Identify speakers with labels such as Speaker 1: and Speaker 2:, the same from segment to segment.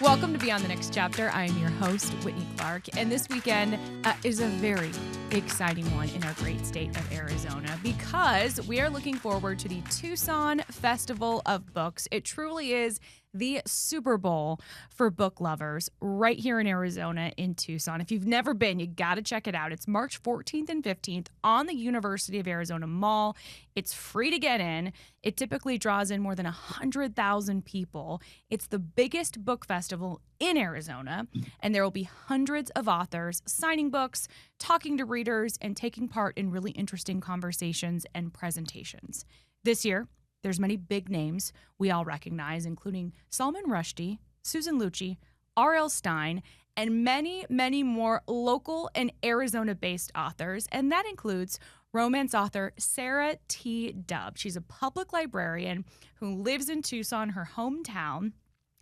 Speaker 1: Welcome to Beyond the Next Chapter. I am your host, Whitney Clark, and this weekend is a very exciting one in our great state of Arizona because we are looking forward to the Tucson Festival of Books. It truly is the Super Bowl for book lovers right here in Arizona in Tucson. If you've never been, you got to check it out. It's March 14th and 15th on the University of Arizona Mall. It's free to get in. It typically draws in more than 100,000 people. It's the biggest book festival in Arizona, and there will be hundreds of authors signing books, talking to readers, and taking part in really interesting conversations and presentations. This year, there's many big names we all recognize, including Salman Rushdie, Susan Lucci, R.L. Stine, and many, many more local and Arizona-based authors, and that includes romance author Sarah T. Dubb. She's a public librarian who lives in Tucson, her hometown.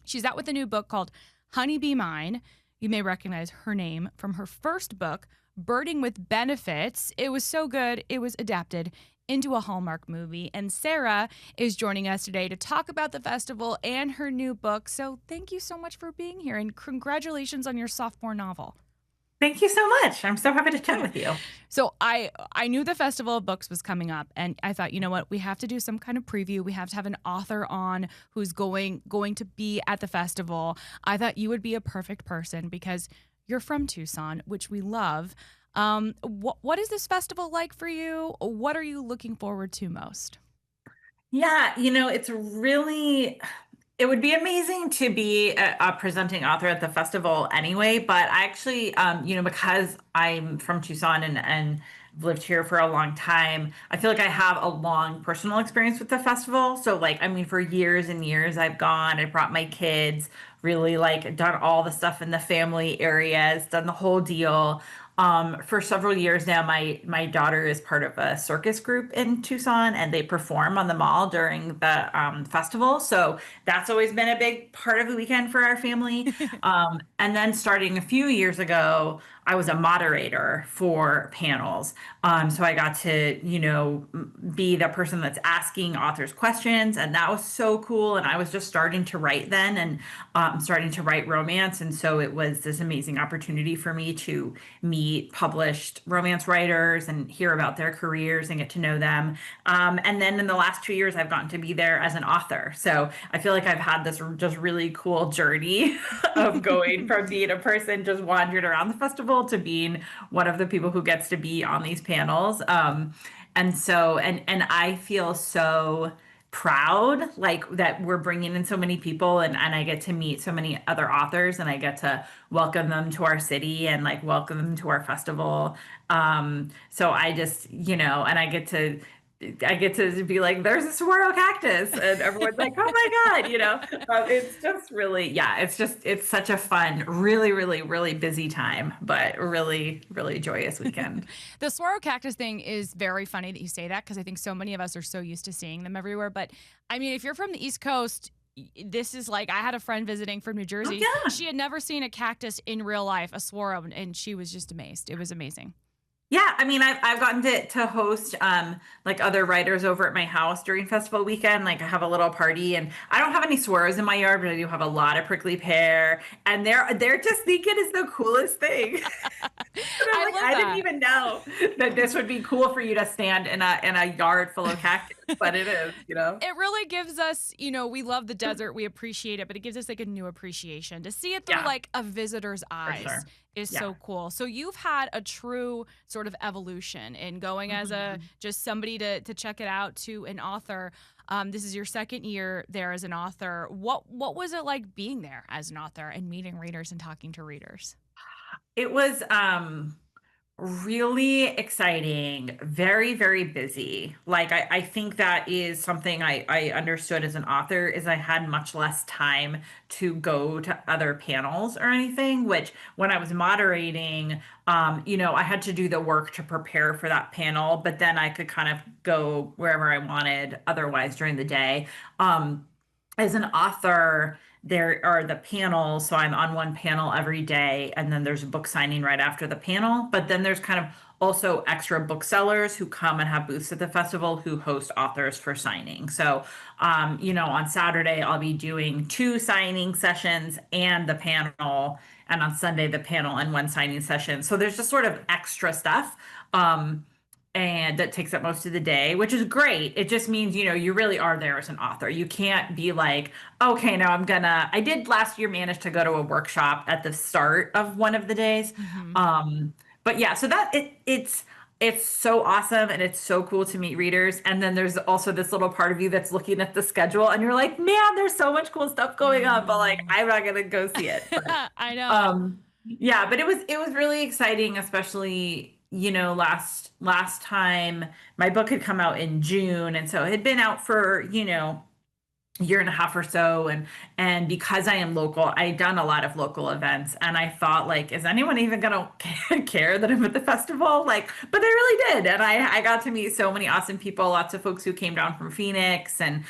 Speaker 1: She's out with a new book called Honeybee Mine. You may recognize her name from her first book, Birding with Benefits. It was so good, it was adapted into a Hallmark movie. And Sarah is joining us today to talk about the festival and her new book. So thank you so much for being here, and congratulations on your sophomore novel.
Speaker 2: Thank you so much. I'm so happy to chat with you.
Speaker 1: So I knew the Festival of Books was coming up, and I thought, you know what, we have to do some kind of preview. We have to have an author on who's going to be at the festival. I thought you would be a perfect person because you're from Tucson, which we love. What is this festival like for you? What are you looking forward to most?
Speaker 2: Yeah, it would be amazing to be a presenting author at the festival anyway, but I actually, because I'm from Tucson and lived here for a long time, I feel like I have a long personal experience with the festival. So for years and years I've gone, I brought my kids, really done all the stuff in the family areas, done the whole deal. For several years now, my daughter is part of a circus group in Tucson, and they perform on the mall during the festival. So that's always been a big part of the weekend for our family. And then starting a few years ago, I was a moderator for panels. So I got to, be the person that's asking authors questions, and that was so cool. And I was just starting to write then, and starting to write romance. And so it was this amazing opportunity for me to meet published romance writers and hear about their careers and get to know them. And then in the last 2 years, I've gotten to be there as an author. So I feel like I've had this just really cool journey of going from being a person just wandering around the festival to being one of the people who gets to be on these panels. And I feel so proud that we're bringing in so many people, and I get to meet so many other authors, and I get to welcome them to our city and welcome them to our festival. So I just, and I get to be like, there's a saguaro cactus, and everyone's like, oh my God, it's just really, yeah, it's such a fun, really, really, really busy time, but really, really joyous weekend.
Speaker 1: The saguaro cactus thing is very funny that you say that because I think so many of us are so used to seeing them everywhere. But I mean, if you're from the East Coast, this is I had a friend visiting from New Jersey.
Speaker 2: Oh, yeah.
Speaker 1: She had never seen a cactus in real life, a saguaro, and she was just amazed. It was amazing.
Speaker 2: Yeah, I mean, I've gotten to host other writers over at my house during festival weekend. I have a little party, and I don't have any swirls in my yard, but I do have a lot of prickly pear, and they're just thinking it's the coolest thing. I didn't even know that this would be cool for you to stand in a yard full of cactus, but it is.
Speaker 1: It really gives us, we love the desert, we appreciate it, but it gives us a new appreciation to see it through a visitor's eyes.
Speaker 2: Sure.
Speaker 1: Is so cool. So you've had a true sort of evolution in going as just somebody to check it out to an author. This is your second year there as an author. What was it like being there as an author and meeting readers and talking to readers?
Speaker 2: It was really exciting, very, very busy. I think that is something I understood as an author is I had much less time to go to other panels or anything, which when I was moderating, I had to do the work to prepare for that panel, but then I could kind of go wherever I wanted otherwise during the day. As an author, there are the panels. So I'm on one panel every day, and then there's a book signing right after the panel. But then there's kind of also extra booksellers who come and have booths at the festival who host authors for signing. So, on Saturday, I'll be doing two signing sessions and the panel, and on Sunday, the panel and one signing session. So there's just sort of extra stuff. And that takes up most of the day, which is great. It just means, you really are there as an author. You can't be like, okay, now I did last year manage to go to a workshop at the start of one of the days.
Speaker 1: Hmm.
Speaker 2: But yeah, so it's so awesome and it's so cool to meet readers. And then there's also this little part of you that's looking at the schedule and you're like, man, there's so much cool stuff going on, but like I'm not gonna go see it.
Speaker 1: I know.
Speaker 2: Yeah, but it was really exciting, especially, last time my book had come out in June, and so it had been out for, a year and a half or so, and because I am local, I'd done a lot of local events, and I thought like, is anyone even gonna care that I'm at the festival? Like, but they really did, and I got to meet so many awesome people, lots of folks who came down from Phoenix, and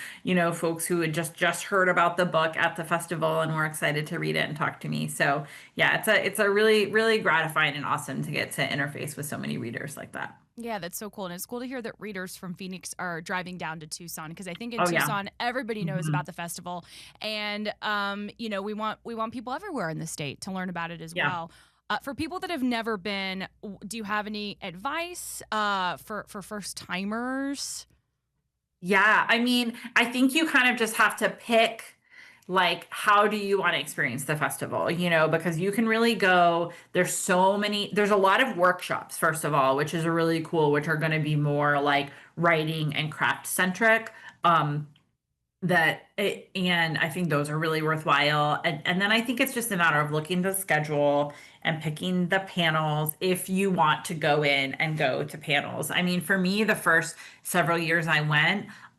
Speaker 2: folks who had just heard about the book at the festival and were excited to read it and talk to me. So yeah, it's a really really gratifying and awesome to get to interface with so many readers like that.
Speaker 1: Yeah, that's so cool. And it's cool to hear that readers from Phoenix are driving down to Tucson because I think in
Speaker 2: Oh yeah.
Speaker 1: Tucson everybody knows
Speaker 2: Mhm.
Speaker 1: about the festival. And we want people everywhere in the state to learn about it as
Speaker 2: Yeah.
Speaker 1: well. For people that have never been, do you have any advice for first timers?
Speaker 2: Yeah, I mean, I think you kind of just have to pick like how do you want to experience the festival, because you can really go, there's a lot of workshops first of all, which is really cool, which are going to be more like writing and craft centric. Um and I think those are really worthwhile. And then I think it's just a matter of looking at the schedule and picking the panels if you want to go in and go to panels. I mean, for me, the first several years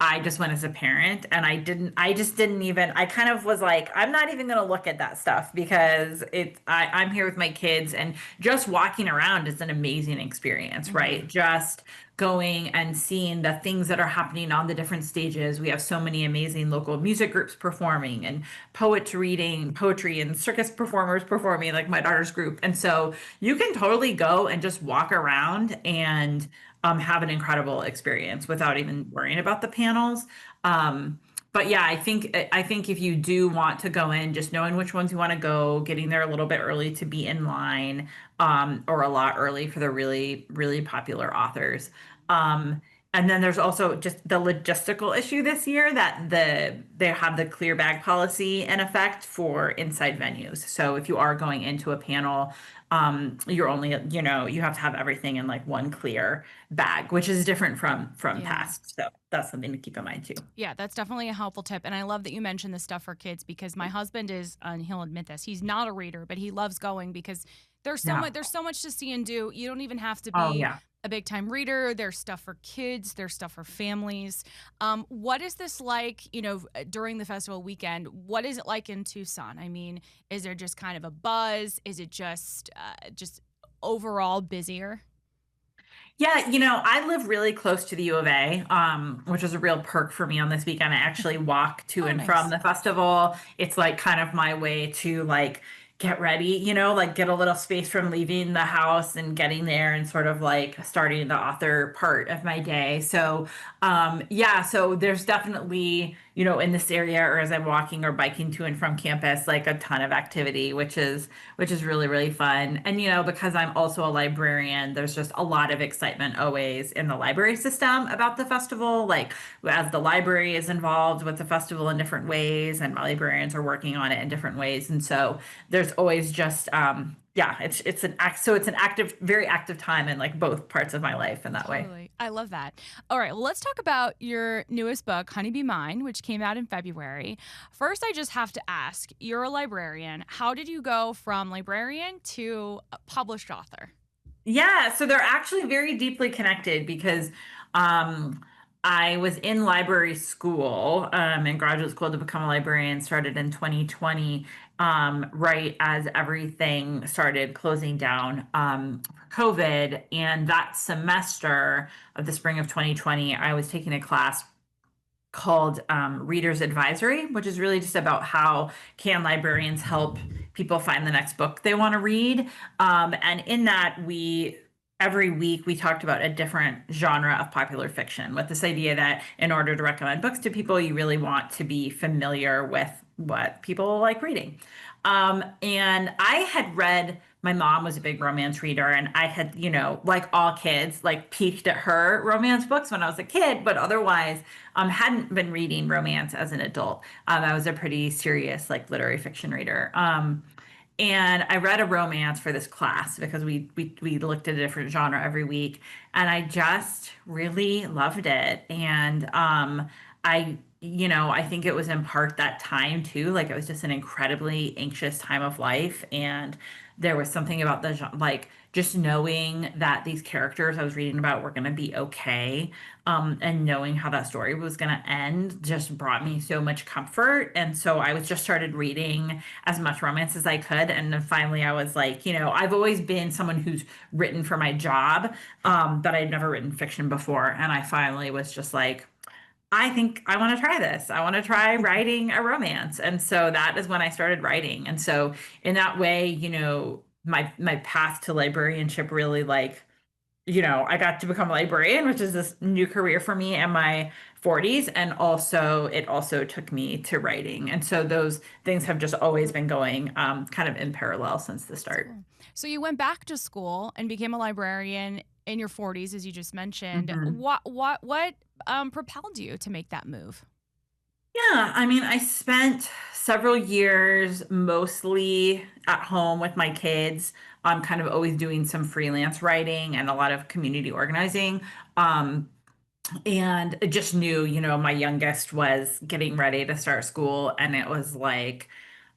Speaker 2: I just went as a parent and I just didn't even, I kind of was like, I'm not even going to look at that stuff because I'm here with my kids, and just walking around is an amazing experience, right?
Speaker 1: Hmm.
Speaker 2: Just going and seeing the things that are happening on the different stages. We have so many amazing local music groups performing and poets reading poetry and circus performers performing, like my daughter's group. And so you can totally go and just walk around and have an incredible experience without even worrying about the panels. But yeah, I think if you do want to go in, just knowing which ones you want to go, getting there a little bit early to be in line, or a lot early for the really, really popular authors. And then there's also just the logistical issue this year that they have the clear bag policy in effect for inside venues. So if you are going into a panel, you're only, you have to have everything in like one clear bag, which is different from
Speaker 1: Yeah.
Speaker 2: past. So that's something to keep in mind too.
Speaker 1: Yeah, that's definitely a helpful tip. And I love that you mentioned this stuff for kids because my husband is, and he'll admit this, he's not a reader, but he loves going because
Speaker 2: Yeah.
Speaker 1: there's so much to see and do. You don't even have to
Speaker 2: Oh
Speaker 1: be
Speaker 2: yeah.
Speaker 1: a big time reader. There's stuff for kids, there's stuff for families. What is this like, during the festival weekend? What is it like in Tucson? I mean, is there just kind of a buzz? Is it just overall busier?
Speaker 2: Yeah, I live really close to the U of A, which is a real perk for me on this weekend. I actually walk to
Speaker 1: Oh,
Speaker 2: and from
Speaker 1: nice.
Speaker 2: the festival. It's like kind of my way to like get ready, like get a little space from leaving the house and getting there and sort of like starting the author part of my day. So, yeah, so there's definitely, in this area or as I'm walking or biking to and from campus, like a ton of activity, which is really, really fun. And, because I'm also a librarian, there's just a lot of excitement always in the library system about the festival. Like, as the library is involved with the festival in different ways, and my librarians are working on it in different ways. And so there's always just, yeah, it's an active, very active time in like both parts of my life in that way.
Speaker 1: Totally. I love that. All right. Well, let's talk about your newest book, Honeybee Mine, which came out in February. First, I just have to ask, you're a librarian. How did you go from librarian to a published author?
Speaker 2: Yeah, so they're actually very deeply connected because um, I was in library school, in graduate school to become a librarian, started in 2020, right as everything started closing down for COVID. And that semester of the spring of 2020, I was taking a class called Reader's Advisory, which is really just about how can librarians help people find the next book they want to read. And in that, we every week we talked about a different genre of popular fiction with this idea that in order to recommend books to people, you really want to be familiar with what people like reading. And I had read, my mom was a big romance reader, and I had, like all kids, like peeked at her romance books when I was a kid, but otherwise hadn't been reading romance as an adult. I was a pretty serious, like literary fiction reader. And I read a romance for this class because we looked at a different genre every week, and I just really loved it. And I think it was in part that time too. Like it was just an incredibly anxious time of life, and there was something about like just knowing that these characters I was reading about were going to be okay, and knowing how that story was going to end just brought me so much comfort. And so I was just started reading as much romance as I could. And then finally I was like, I've always been someone who's written for my job, but I'd never written fiction before. And I finally was just like, I think I want to try this. I want to try writing a romance. And so that is when I started writing. And so in that way, my path to librarianship really like, I got to become a librarian, which is this new career for me in my 40s. And also, it also took me to writing. And so those things have just always been going kind of in parallel since the
Speaker 1: That's
Speaker 2: start.
Speaker 1: cool. So you went back to school and became a librarian in your 40s, as you just mentioned.
Speaker 2: Mhm.
Speaker 1: What propelled you to make that move?
Speaker 2: Yeah, I mean, I spent several years mostly at home with my kids. I'm kind of always doing some freelance writing and a lot of community organizing. Um, and I just knew, my youngest was getting ready to start school, and it was like,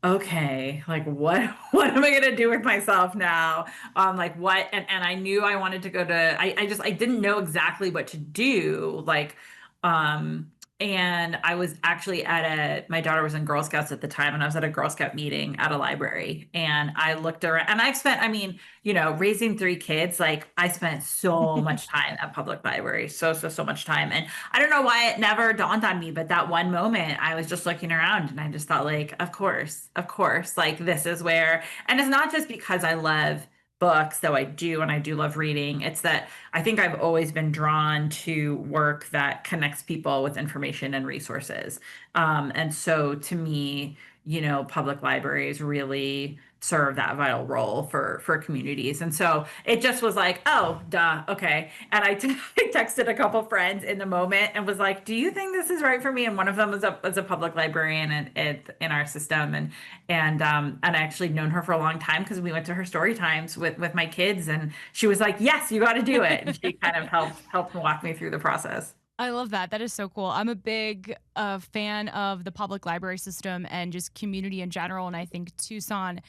Speaker 2: okay, like what what am I gonna do with myself now? Like what? And I knew I wanted to go to. I didn't know exactly what to do. Um, and I was actually my daughter was in Girl Scouts at the time, and I was at a Girl Scout meeting at a library, and I looked around, and I've spent, I mean, raising three kids, like I spent so much time at public libraries, so much time. And I don't know why it never dawned on me, but that one moment I was just looking around and I just thought like, of course, like this is where, and it's not just because I love books, though I do, and I do love reading. It's that I think I've always been drawn to work that connects people with information and resources. And so to me, public libraries really serve that vital role for communities. And so it just was like, oh, duh, okay. And I texted a couple friends in the moment and was like, "Do you think this is right for me?" And one of them was a public librarian in our system, and I actually known her for a long time because we went to her story times with my kids, and she was like, "Yes, you got to do it." And she kind of helped walk me through the process.
Speaker 1: I love that. That is so cool. I'm a big fan of the public library system and just community in general. And I think Tucson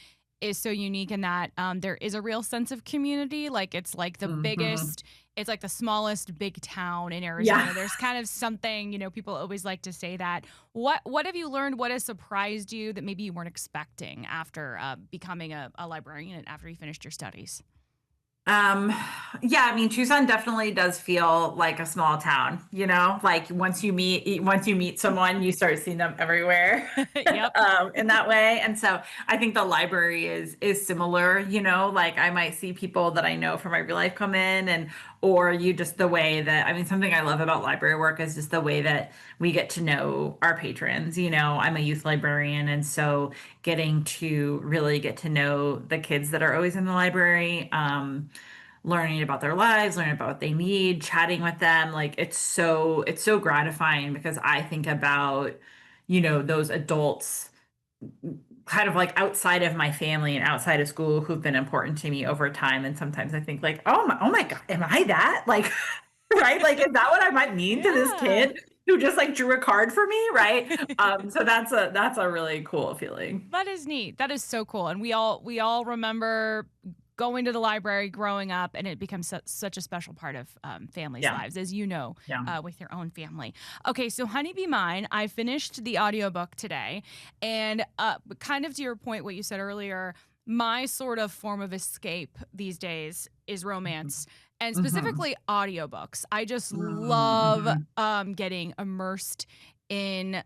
Speaker 1: is so unique in that there is a real sense of community. Like it's like the
Speaker 2: Hmm.
Speaker 1: biggest, it's like the smallest big town in Arizona.
Speaker 2: Yeah.
Speaker 1: There's kind of something, people always like to say that. What have you learned? What has surprised you that maybe you weren't expecting after becoming a librarian and after you finished your studies?
Speaker 2: Um, yeah, I mean, Tucson definitely does feel like a small town, like once you meet someone, you start seeing them everywhere,
Speaker 1: Yep.
Speaker 2: in that way. And so I think the library is similar, like I might see people that I know from my real life come in, or you just the way that, I mean, something I love about library work is just the way that we get to know our patrons. I'm a youth librarian, and so getting to really get to know the kids that are always in the library, learning about their lives, learning about what they need, chatting with them. Like it's so gratifying because I think about, those adults kind of like outside of my family and outside of school who've been important to me over time. And sometimes I think like, oh my God, am I that? Like, right? Like, is that what I might mean to this
Speaker 1: Yeah.
Speaker 2: kid who just like drew a card for me? Right. So that's a really cool feeling.
Speaker 1: That is neat. That is so cool. And we all remember going to the library growing up, and it becomes such a special part of families'
Speaker 2: Yeah.
Speaker 1: lives, as you know,
Speaker 2: Yeah.
Speaker 1: with your own family. Okay, so Honeybee Mine, I finished the audiobook today, and kind of to your point, what you said earlier, my sort of form of escape these days is romance. And
Speaker 2: Hmm.
Speaker 1: specifically audiobooks. I just love
Speaker 2: Hmm.
Speaker 1: getting immersed in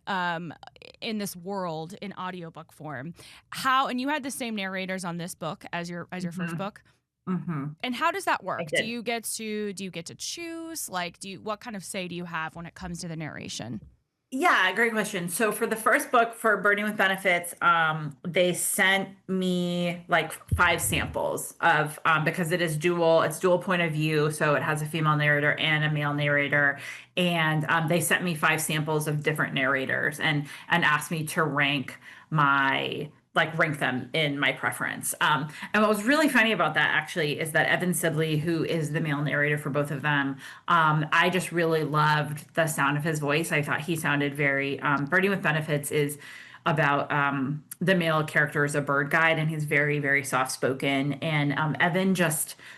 Speaker 1: this world in audiobook form. How, and you had the same narrators on this book as your first
Speaker 2: Hmm.
Speaker 1: book?
Speaker 2: Mm-hmm.
Speaker 1: And how does that
Speaker 2: I
Speaker 1: work?
Speaker 2: did.
Speaker 1: Do you get to choose? Like, what kind of say do you have when it comes to the narration?
Speaker 2: Yeah, great question. So for the first book for Birding with Benefits, they sent me like 5 samples of because it's dual point of view, so it has a female narrator and a male narrator, and they sent me 5 samples of different narrators and asked me to rank them in my preference. And what was really funny about that actually is that Evan Sibley, who is the male narrator for both of them, I just really loved the sound of his voice. I thought he sounded very, Birding with Benefits is about the male character is a bird guide, and he's very, very soft spoken. And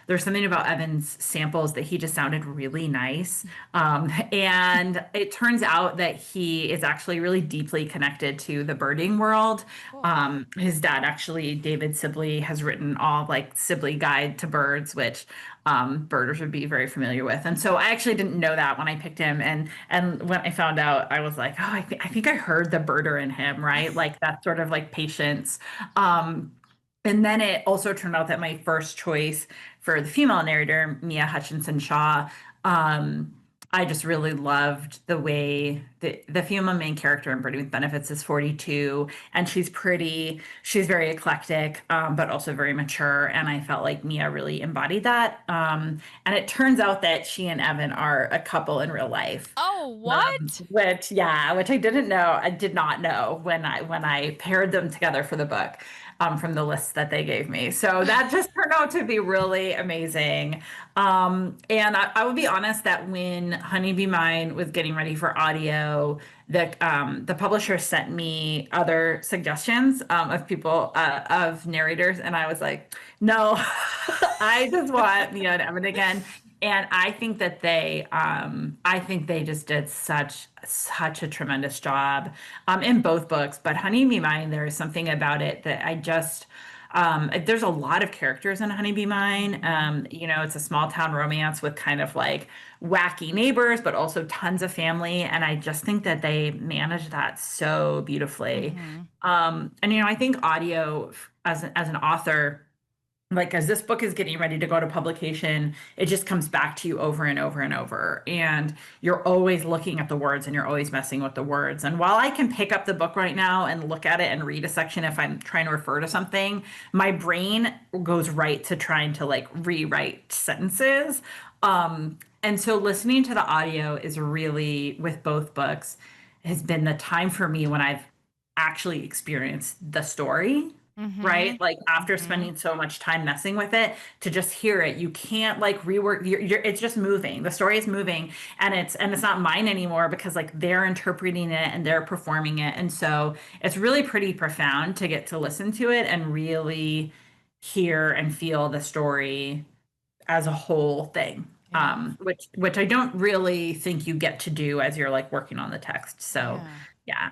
Speaker 2: there's something about Evan's samples that he just sounded really nice. And it turns out that he is actually really deeply connected to the birding world.
Speaker 1: Cool.
Speaker 2: His dad, actually, David Sibley, has written all like Sibley Guide to Birds, which birders would be very familiar with. And so I actually didn't know that when I picked him. And when I found out, I was like, oh, I think I heard the birder in him, right? Like that sort of like patience. And then it also turned out that my first choice for the female narrator, Mia Hutchinson Shaw, I just really loved the way the female main character in Birdie with Benefits is 42, and she's pretty, she's very eclectic, but also very mature. And I felt like Mia really embodied that. And it turns out that she and Evan are a couple in real life.
Speaker 1: Oh, what?
Speaker 2: Which I didn't know. I did not know when I paired them together for the book, from the list that they gave me. So that just turned out to be really amazing. And I will be honest that when Honeybee Mine was getting ready for audio, the publisher sent me other suggestions of people of narrators, and I was like, no, I just want Mia and Evan again. And I think they just did such a tremendous job in both books. But Honeybee Mine, there is something about it that I just there's a lot of characters in Honeybee Mine. It's a small town romance with kind of like wacky neighbors, but also tons of family. And I just think that they managed that so beautifully.
Speaker 1: Mm-hmm.
Speaker 2: And I think audio as an author, like as this book is getting ready to go to publication, it just comes back to you over and over and over. And you're always looking at the words and you're always messing with the words. And while I can pick up the book right now and look at it and read a section if I'm trying to refer to something, my brain goes right to trying to like rewrite sentences. And so listening to the audio is really, with both books, has been the time for me when I've actually experienced the story,
Speaker 1: Mm-hmm.
Speaker 2: right? Like after
Speaker 1: Mm-hmm.
Speaker 2: spending so much time messing with it, to just hear it, you can't like rework. It's just moving. The story is moving, and it's not mine anymore because like they're interpreting it and they're performing it, and so it's really pretty profound to get to listen to it and really hear and feel the story as a whole thing.
Speaker 1: Yeah.
Speaker 2: Which I don't really think you get to do as you're like working on the text. So
Speaker 1: Yeah.
Speaker 2: yeah,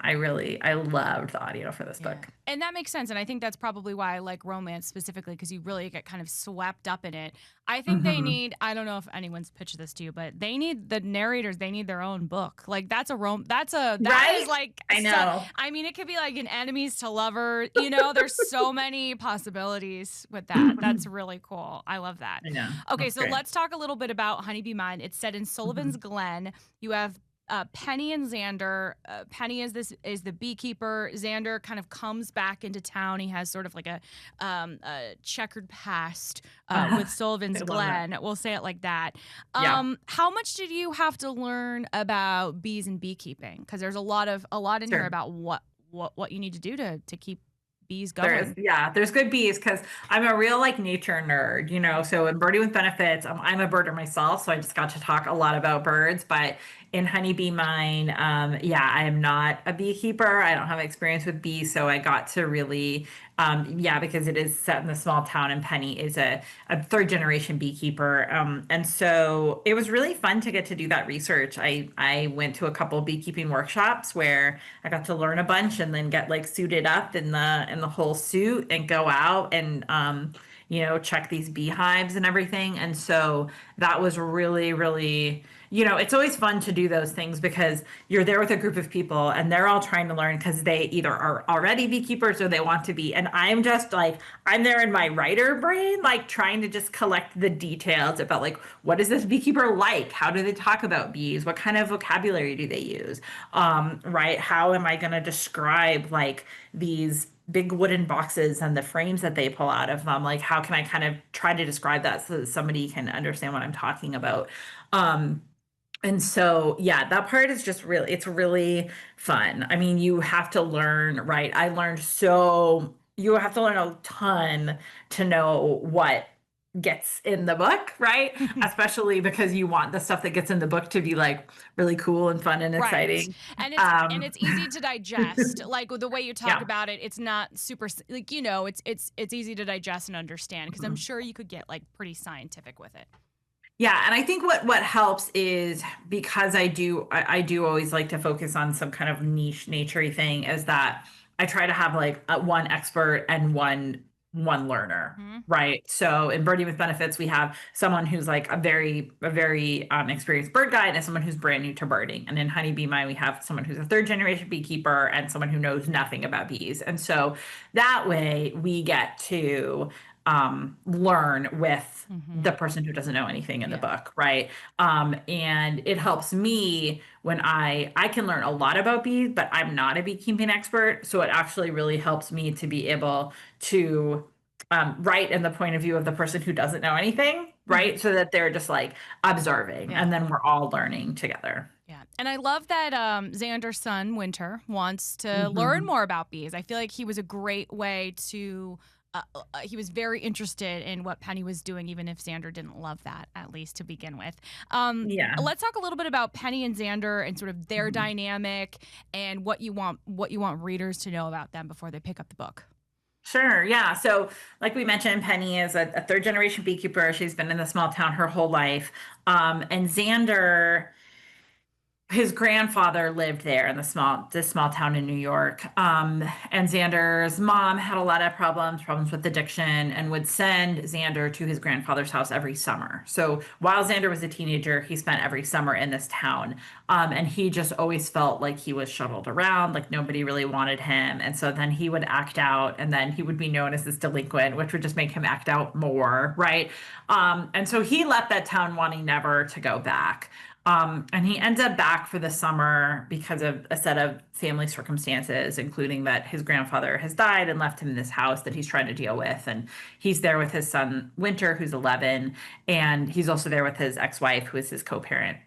Speaker 2: I loved the audio for this
Speaker 1: Yeah.
Speaker 2: book.
Speaker 1: And that makes sense. And I think that's probably why I like romance specifically, because you really get kind of swept up in it. I think they
Speaker 2: Hmm.
Speaker 1: need, I don't know if anyone's pitched this to you, but they need the narrators, they need their own book. Like that is
Speaker 2: Right?
Speaker 1: like,
Speaker 2: I know.
Speaker 1: I mean, it could be like an enemies to lover, there's so many possibilities with that. That's really cool. I love that.
Speaker 2: I know.
Speaker 1: Okay.
Speaker 2: That's
Speaker 1: So
Speaker 2: great.
Speaker 1: let's talk a little bit about Honeybee Mine. It's set in Sullivan's
Speaker 2: Mhm.
Speaker 1: Glen. You have Penny and Xander. Penny is the beekeeper. Xander kind of comes back into town. He has sort of like a checkered past with
Speaker 2: I
Speaker 1: Sullivan's
Speaker 2: love that.
Speaker 1: Glen. We'll say it like that.
Speaker 2: Yeah.
Speaker 1: How much did you have to learn about bees and beekeeping? Because there's a lot in here
Speaker 2: Sure.
Speaker 1: about what you need to do to keep bees
Speaker 2: There's
Speaker 1: going.
Speaker 2: yeah, there's good bees because I'm a real like nature nerd, So in Birdie with Benefits, I'm a birder myself, so I just got to talk a lot about birds. But in Honeybee Mine, yeah, I am not a beekeeper. I don't have experience with bees, so I got to really, yeah, because it is set in the small town, and Penny is a third generation beekeeper, and so it was really fun to get to do that research. I went to a couple beekeeping workshops where I got to learn a bunch and then get like suited up in the whole suit and go out and check these beehives and everything. And so that was really, really it's always fun to do those things because you're there with a group of people and they're all trying to learn because they either are already beekeepers or they want to be. And I'm just like, I'm there in my writer brain, like trying to just collect the details about like, what is this beekeeper like? How do they talk about bees? What kind of vocabulary do they use? Right? How am I going to describe like these big wooden boxes and the frames that they pull out of them? Like, how can I kind of try to describe that so that somebody can understand what I'm talking about? Um, and so, yeah, that part is just really, it's really fun. I mean, you have to learn, right? You have to learn a ton to know what gets in the book, right? Especially because you want the stuff that gets in the book to be like really cool and fun and
Speaker 1: Right.
Speaker 2: exciting.
Speaker 1: And it's easy to digest. Like the way you talk
Speaker 2: Yeah.
Speaker 1: about it, it's not super like it's easy to digest and understand because I'm sure you could get like pretty scientific with it.
Speaker 2: Yeah, and I think what helps is because I do always like to focus on some kind of niche naturey thing is that I try to have like one expert and one learner,
Speaker 1: Hmm.
Speaker 2: right? So in Birding with Benefits, we have someone who's like a very experienced bird guide and someone who's brand new to birding. And in Honeybee Mine, we have someone who's a third generation beekeeper and someone who knows nothing about bees. And so that way we get to learn with
Speaker 1: Hmm.
Speaker 2: the person who doesn't know anything in the
Speaker 1: Yeah.
Speaker 2: book, right? And it helps me when I can learn a lot about bees, but I'm not a beekeeping expert. So it actually really helps me to be able to write in the point of view of the person who doesn't know anything,
Speaker 1: Hmm.
Speaker 2: right? So that they're just like observing
Speaker 1: Yeah.
Speaker 2: and then we're all learning together.
Speaker 1: Yeah. And I love that Xander's son, Winter, wants to learn
Speaker 2: Mhm.
Speaker 1: more about bees. I feel like he was a great way to, he was very interested in what Penny was doing, even if Xander didn't love that, at least to begin with.
Speaker 2: Yeah.
Speaker 1: Let's talk a little bit about Penny and Xander and sort of their
Speaker 2: Mhm.
Speaker 1: dynamic and what you want readers to know about them before they pick up the book.
Speaker 2: Sure. Yeah. So, like we mentioned, Penny is a third generation beekeeper. She's been in the small town her whole life. And Xander, his grandfather lived there in this small town in New York. And Xander's mom had a lot of problems with addiction, and would send Xander to his grandfather's house every summer. So while Xander was a teenager, he spent every summer in this town. And he just always felt like he was shuttled around, like nobody really wanted him. And so then he would act out, and then he would be known as this delinquent, which would just make him act out more, right? And so he left that town wanting never to go back. And he ends up back for the summer because of a set of family circumstances, including that his grandfather has died and left him in this house that he's trying to deal with. And he's there with his son, Winter, who's 11, and he's also there with his ex-wife, who is his co-parent.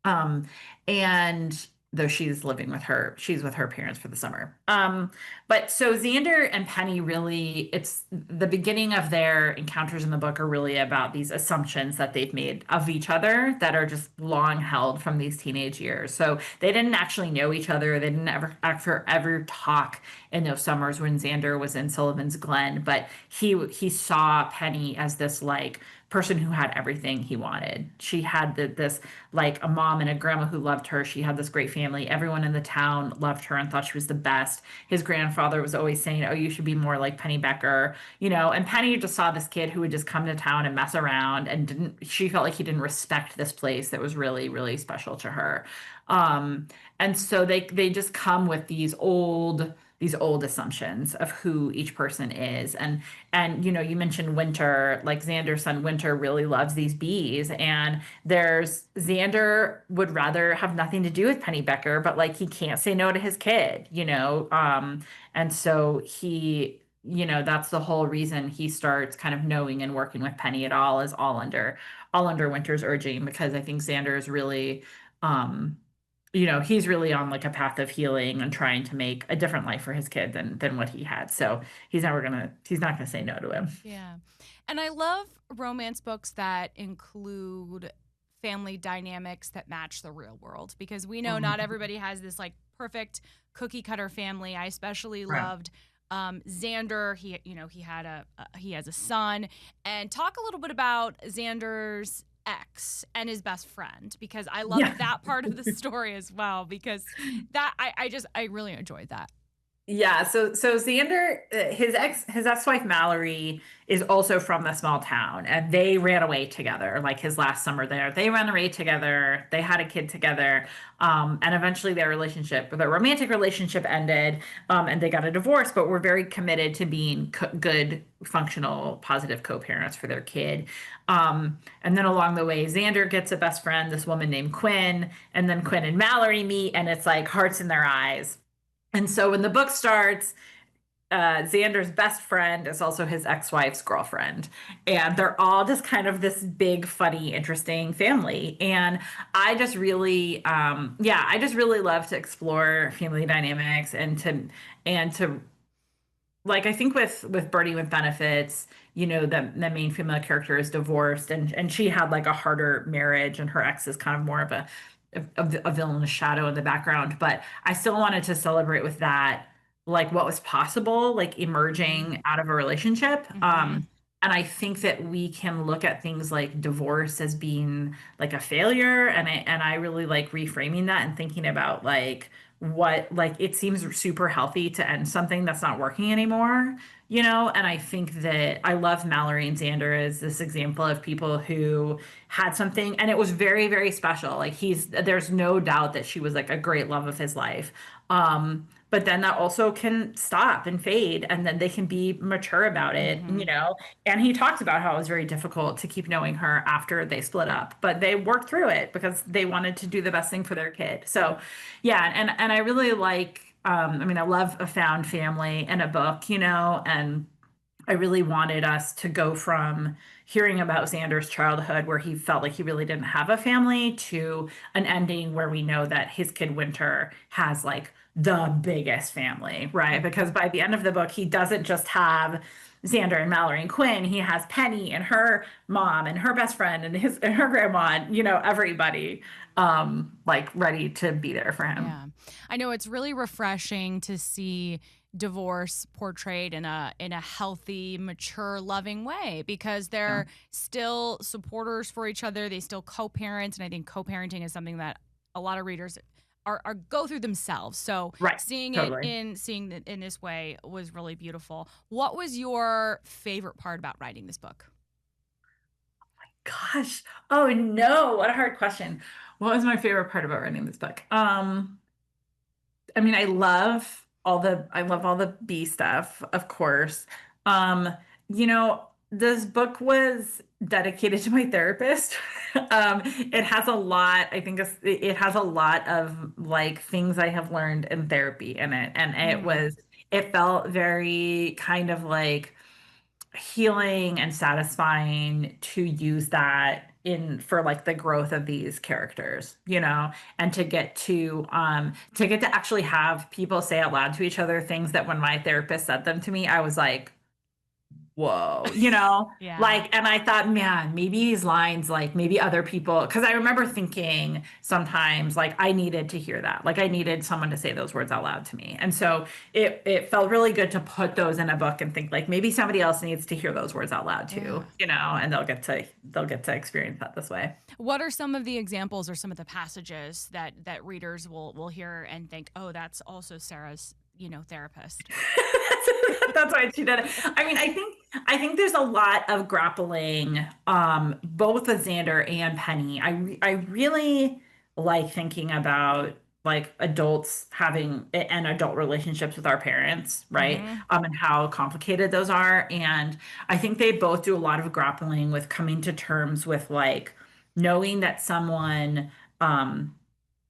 Speaker 2: Um, and though she's with her parents for the summer. But so Xander and Penny really, it's the beginning of their encounters in the book are really about these assumptions that they've made of each other that are just long held from these teenage years. So they didn't actually know each other. They didn't ever talk in those summers when Xander was in Sullivan's Glen, but he saw Penny as this like person who had everything he wanted. She had this like a mom and a grandma who loved her. She had this great family. Everyone in the town loved her and thought she was the best. His grandfather was always saying, "Oh, you should be more like Penny Becker," And Penny just saw this kid who would just come to town and mess around, and didn't. She felt like he didn't respect this place that was really, really special to her. Um, and so they just come with these old assumptions of who each person is. And you mentioned Winter, like Xander's son Winter really loves these bees, and there's Xander would rather have nothing to do with Penny Becker, but like he can't say no to his kid. And so that's the whole reason he starts kind of knowing and working with Penny at all, is all under Winter's urging, because I think Xander is really um he's really on like a path of healing and trying to make a different life for his kid than what he had. So he's not gonna say no to him.
Speaker 1: Yeah. And I love romance books that include family dynamics that match the real world because we know not
Speaker 2: Mhm.
Speaker 1: everybody has this like perfect cookie cutter family. I especially
Speaker 2: Right.
Speaker 1: loved Xander. He has a son. And talk a little bit about Xander's ex and his best friend because I love
Speaker 2: Yeah.
Speaker 1: that part of the story as well because that I really enjoyed that.
Speaker 2: Yeah, so Xander, his ex-wife Mallory is also from the small town, and they ran away together. Like his last summer there, they ran away together. They had a kid together, and eventually their romantic relationship ended, and they got a divorce. But were very committed to being good, functional, positive co-parents for their kid. And then along the way, Xander gets a best friend, this woman named Quinn, and then Quinn and Mallory meet, and it's like hearts in their eyes. And so when the book starts, Xander's best friend is also his ex-wife's girlfriend. And they're all just kind of this big, funny, interesting family. And I just really love to explore family dynamics and to like I think with Birdie with Benefits, the main female character is divorced and she had like a harder marriage and her ex is kind of more of a villainous shadow in the background. But I still wanted to celebrate with that, like what was possible, like emerging out of a relationship.
Speaker 1: Mm-hmm.
Speaker 2: And I think that we can look at things like divorce as being like a failure. And I really like reframing that and thinking about what like it seems super healthy to end something that's not working anymore, and I think that I love Mallory and Xander as this example of people who had something and it was very, very special. Like there's no doubt that she was like a great love of his life. But then that also can stop and fade, and then they can be mature about it,
Speaker 1: Mm-hmm.
Speaker 2: and he talks about how it was very difficult to keep knowing her after they split up, but they worked through it because they wanted to do the best thing for their kid. So, yeah, and I really like, I mean, I love a found family in a book, and I really wanted us to go from hearing about Xander's childhood, where he felt like he really didn't have a family, to an ending where we know that his kid Winter has like the biggest family, right? Because by the end of the book, he doesn't just have Xander and Mallory and Quinn, he has Penny and her mom and her best friend and her grandma, and, everybody like ready to be there for him.
Speaker 1: Yeah. I know it's really refreshing to see divorce portrayed in a healthy, mature, loving way because
Speaker 2: Yeah.
Speaker 1: they're still supporters for each other. They still co-parent, and I think co-parenting is something that a lot of readers are go through themselves. So
Speaker 2: Right. Totally.
Speaker 1: seeing it in this way was really beautiful. What was your favorite part about writing this book?
Speaker 2: Gosh. Oh no, what a hard question. What was my favorite part about writing this book? I mean, I love all the bee stuff, of course. Um, this book was dedicated to my therapist. It has a lot, I think it has a lot of like things I have learned in therapy in it. And
Speaker 1: Mm,
Speaker 2: it felt very kind of like healing and satisfying to use that in for like the growth of these characters, and to get to actually have people say out loud to each other things that when my therapist said them to me, I was like, whoa,
Speaker 1: yeah.
Speaker 2: like, and I thought, man, maybe these lines, like maybe other people, because I remember thinking sometimes like I needed to hear that, like I needed someone to say those words out loud to me. And so it felt really good to put those in a book and think like maybe somebody else needs to hear those words out loud too,
Speaker 1: Yeah.
Speaker 2: and they'll get to experience that this way.
Speaker 1: What are some of the examples or some of the passages that readers will hear and think, "Oh, that's also Sarah's, therapist."
Speaker 2: That's why she did it. I mean, I think there's a lot of grappling, both with Xander and Penny. I really like thinking about like adults having and adult relationships with our parents, right?
Speaker 1: Mhm.
Speaker 2: And how complicated those are. And I think they both do a lot of grappling with coming to terms with like knowing that someone um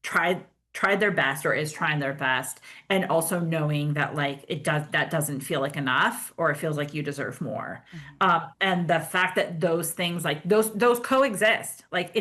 Speaker 2: tried tried their best or is trying their best, and also knowing that like that doesn't feel like enough, or it feels like you deserve more.
Speaker 1: Mhm.
Speaker 2: And the fact that those things, like those coexist, like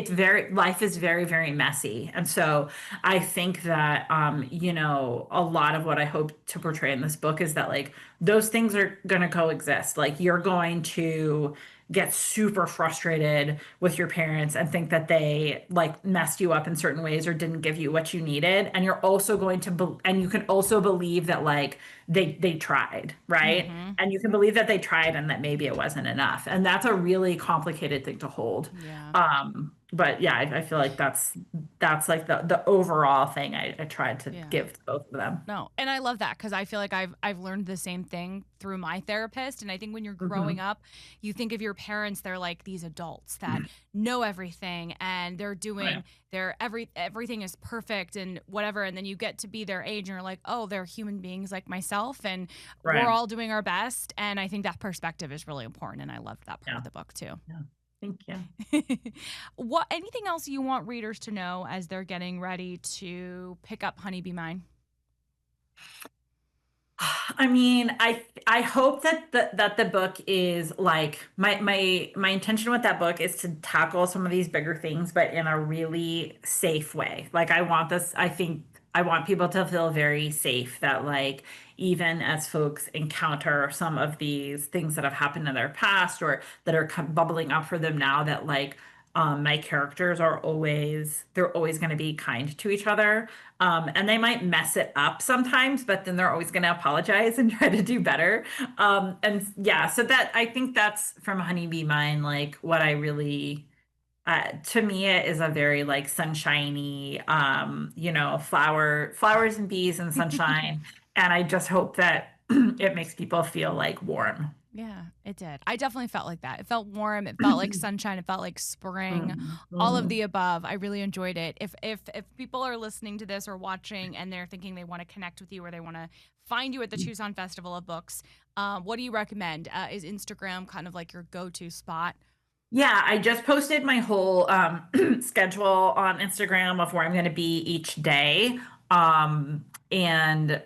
Speaker 2: life is very, very messy. And so I think that a lot of what I hope to portray in this book is that like those things are going to coexist. Like you're going to get super frustrated with your parents and think that they like messed you up in certain ways or didn't give you what you needed, and you're also going to and you can also believe that like they tried, right?
Speaker 1: Mhm.
Speaker 2: And you can believe that they tried and that maybe it wasn't enough, and that's a really complicated thing to hold.
Speaker 1: Yeah.
Speaker 2: but yeah, I feel like that's like the overall thing I tried to
Speaker 1: Yeah.
Speaker 2: give to both of them.
Speaker 1: No, and I love that because I feel like I've learned the same thing through my therapist. And I think when you're growing
Speaker 2: Hmm.
Speaker 1: up, you think of your parents, they're like these adults that know everything and they're
Speaker 2: Right.
Speaker 1: doing everything is perfect and whatever. And then you get to be their age and you're like, oh, they're human beings like myself, and we're
Speaker 2: Right.
Speaker 1: all doing our best. And I think that perspective is really important. And I loved that part
Speaker 2: Yeah.
Speaker 1: of the book too.
Speaker 2: Yeah. Thank you.
Speaker 1: What anything else you want readers to know as they're getting ready to pick up Honeybee Mine?
Speaker 2: I mean, I hope that the book is like my intention with that book is to tackle some of these bigger things, but in a really safe way. Like I think I want people to feel very safe that like even as folks encounter some of these things that have happened in their past or that are bubbling up for them now, that like my characters they're always going to be kind to each other, and they might mess it up sometimes, but then they're always going to apologize and try to do better. And yeah, so that I think that's from Honeybee Mine, like what I really, to me, it is a very like sunshiny, flowers and bees and sunshine. And I just hope that it makes people feel like warm.
Speaker 1: Yeah, it did. I definitely felt like that. It felt warm. It felt like sunshine. It felt like spring. All of
Speaker 2: Mhm.
Speaker 1: the above. I really enjoyed it. If people are listening to this or watching and they're thinking they want to connect with you or they want to find you at the Tucson Festival of Books, what do you recommend? Is Instagram kind of like your go-to spot?
Speaker 2: Yeah, I just posted my whole schedule on Instagram of where I'm going to be each day. And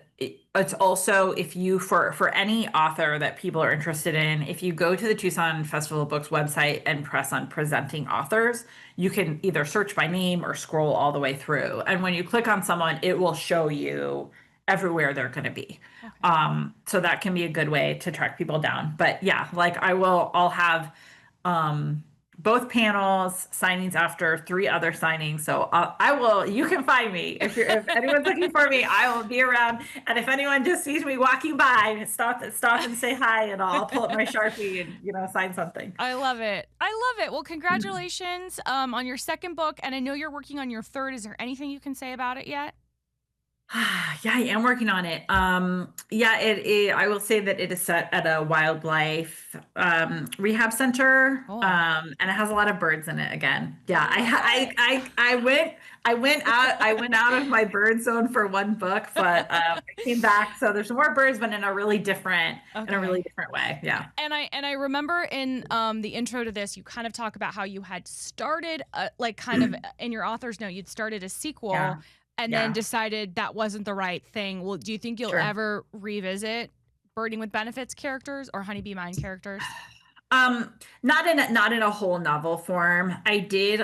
Speaker 2: it's also if you for any author that people are interested in, if you go to the Tucson Festival of Books website and press on presenting authors, you can either search by name or scroll all the way through. And when you click on someone, it will show you everywhere they're going to be.
Speaker 1: Okay.
Speaker 2: So that can be a good way to track people down. But yeah, like I'll have um, both panels, signings after 3 other signings. So I will, you can find me. If anyone's looking for me, I will be around. And if anyone just sees me walking by, stop and say hi, and I'll pull up my Sharpie and, sign something.
Speaker 1: I love it. I love it. Well, congratulations on your second book, and I know you're working on your third. Is there anything you can say about it yet?
Speaker 2: Yeah, I am working on it. Yeah, I will say that it is set at a wildlife rehab center,
Speaker 1: Cool.
Speaker 2: and it has a lot of birds in it again. Yeah,
Speaker 1: I love it.
Speaker 2: I went out of my bird zone for one book, but I came back. So there's more birds, but in a really
Speaker 1: Okay.
Speaker 2: different way. Yeah,
Speaker 1: And I remember in the intro to this, you kind of talk about how you had started like kind of in your author's note, you'd started a sequel
Speaker 2: yeah,
Speaker 1: and then
Speaker 2: yeah.
Speaker 1: decided that wasn't the right thing. Well, do you think you'll
Speaker 2: Sure.
Speaker 1: ever revisit Birding with Benefits characters or Honeybee Mine characters?
Speaker 2: Not in a whole novel form. I did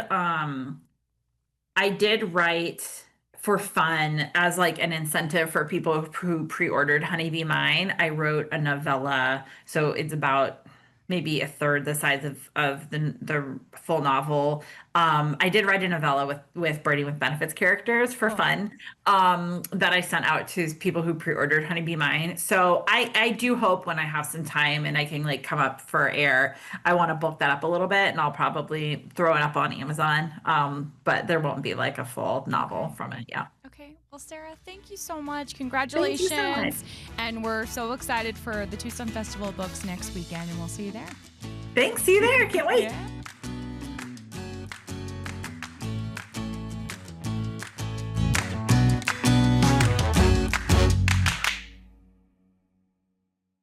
Speaker 2: write for fun as like an incentive for people who pre-ordered Honeybee Mine. I wrote a novella, so it's about maybe a third the size of the full novel. I did write a novella with Birdie with Benefits characters for
Speaker 1: Cool.
Speaker 2: fun, that I sent out to people who pre-ordered Honeybee Mine. So I do hope when I have some time and I can like come up for air, I want to bulk that up a little bit, and I'll probably throw it up on Amazon. But there won't be like a full novel
Speaker 1: Okay.
Speaker 2: from it. Yeah.
Speaker 1: Okay. Well, Sarah, thank you so much.
Speaker 2: Thank you so much.
Speaker 1: Congratulations. And we're so excited for the Tucson Festival of Books next weekend, and we'll see you there.
Speaker 2: Thanks. See you there. Can't wait.
Speaker 1: Yeah.